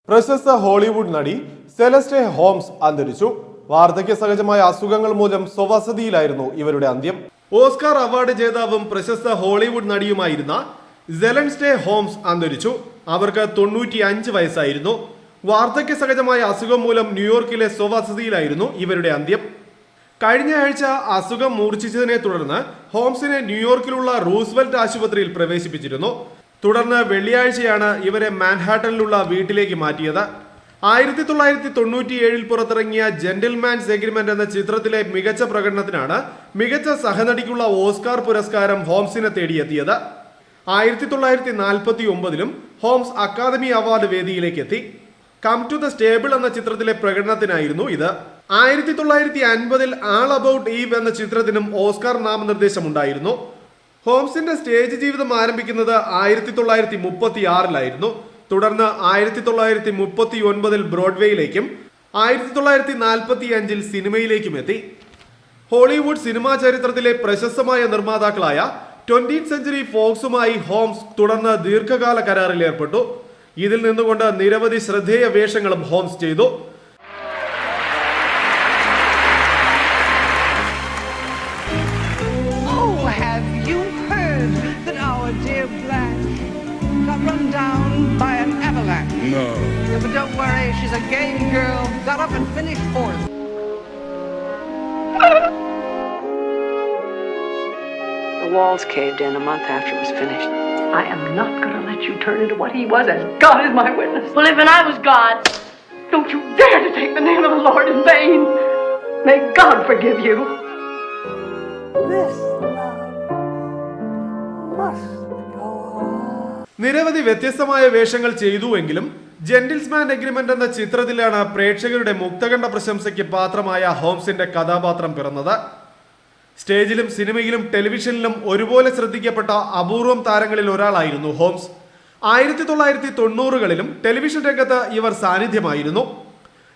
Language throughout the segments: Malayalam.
പ്രശസ്ത ഹോളിവുഡ് നടി സെലസ്റ്റെ ഹോംസ് അന്തരിച്ചു. വാർദ്ധക്യ സഹജമായ അസുഖങ്ങൾ മൂലം സ്വവസതിയിലായിരുന്നു ഇവരുടെ അന്ത്യം. ഓസ്കാർ അവാർഡ് ജേതാവും പ്രശസ്ത ഹോളിവുഡ് നടിയുമായിരുന്ന സെലസ്റ്റെ ഹോംസ് അന്തരിച്ചു. അവർക്ക് 95 വയസ്സായിരുന്നു. വാർദ്ധക്യ സഹജമായ അസുഖം മൂലം ന്യൂയോർക്കിലെ സ്വവസതിയിലായിരുന്നു ഇവരുടെ അന്ത്യം. കഴിഞ്ഞ ആഴ്ച അസുഖം മൂർച്ഛിച്ചതിനെ തുടർന്ന് ഹോംസിനെ ന്യൂയോർക്കിലുള്ള റൂസ്വെൽറ്റ് ആശുപത്രിയിൽ പ്രവേശിപ്പിച്ചിരുന്നു. തുടർന്ന് വെള്ളിയാഴ്ചയാണ് ഇവരെ മാൻഹാട്ടനിലുള്ള വീട്ടിലേക്ക് മാറ്റിയത്. 1997 പുറത്തിറങ്ങിയ ജെന്റിൽമാൻസ് എഗ്രിമെന്റ് എന്ന ചിത്രത്തിലെ മികച്ച പ്രകടനത്തിനാണ് മികച്ച സഹനടിക്കുള്ള ഓസ്കാർ പുരസ്കാരം ഹോംസിനെ തേടിയെത്തിയത്. 1949 ഹോംസ് അക്കാദമി അവാർഡ് വേദിയിലേക്ക് എത്തി. കം ടു ദ സ്റ്റേബിൾ എന്ന ചിത്രത്തിലെ പ്രകടനത്തിനായിരുന്നു ഇത്. 1950 ആൾ അബൌട്ട് ഈവ് എന്ന ചിത്രത്തിനും ഓസ്കാർ നാമനിർദ്ദേശം ഉണ്ടായിരുന്നു. ഹോംസിന്റെ സ്റ്റേജ് ജീവിതം ആരംഭിക്കുന്നത് 1936 തുടർന്ന് 1939 ബ്രോഡ്വേയിലേക്കും 1945 സിനിമയിലേക്കും എത്തി. ഹോളിവുഡ് സിനിമാ ചരിത്രത്തിലെ പ്രശസ്തമായ നിർമ്മാതാക്കളായ 20th സെഞ്ചുറി ഫോക്സുമായി ഹോംസ് തുടർന്ന് ദീർഘകാല കരാറിൽ ഏർപ്പെട്ടു. ഇതിൽ നിന്നുകൊണ്ട് നിരവധി ശ്രദ്ധേയ വേഷങ്ങളും ഹോംസ് ചെയ്തു. Got run down by an avalanche. No. Yeah, but don't worry, she's a game girl. Got up and finished 4th. The walls caved in a month after it was finished. I am not going to let you turn into what he was, as God is my witness. Well, even I was God. Don't you dare to take the name of the Lord in vain. May God forgive you. This love must go on. നിരവധി വ്യത്യസ്തമായ വേഷങ്ങൾ ചെയ്തുവെങ്കിലും ജെന്റിൽസ്മാൻ എഗ്രിമെന്റ് എന്ന ചിത്രത്തിലാണ് പ്രേക്ഷകരുടെ മുക്തകണ്ഠ പ്രശംസയ്ക്ക് പാത്രമായ ഹോംസിന്റെ കഥാപാത്രം പിറന്നത്. സ്റ്റേജിലും സിനിമയിലും ടെലിവിഷനിലും ഒരുപോലെ ശ്രദ്ധിക്കപ്പെട്ട അപൂർവം താരങ്ങളിൽ ഒരാളായിരുന്നു ഹോംസ്. 1990കളിലും ടെലിവിഷൻ രംഗത്ത് ഇവർ സാന്നിധ്യമായിരുന്നു.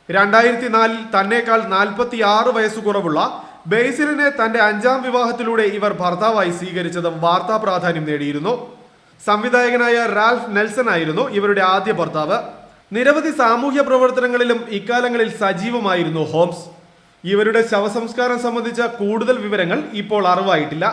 2004 തന്നേക്കാൾ 46 വയസ്സു കുറവുള്ള ബേസിലിനെ തന്റെ 5ാം വിവാഹത്തിലൂടെ ഇവർ ഭർത്താവായി സ്വീകരിച്ചതും വാർത്താ പ്രാധാന്യം നേടിയിരുന്നു. സംവിധായകനായ റാൽഫ് നെൽസൺ ആയിരുന്നു ഇവരുടെ ആദ്യ ഭർത്താവ്. നിരവധി സാമൂഹ്യ പ്രവർത്തനങ്ങളിലും ഇക്കാലങ്ങളിൽ സജീവമായിരുന്നു ഹോംസ്. ഇവരുടെ ശവസംസ്കാരം സംബന്ധിച്ച കൂടുതൽ വിവരങ്ങൾ ഇപ്പോൾ അറിവായിട്ടില്ല.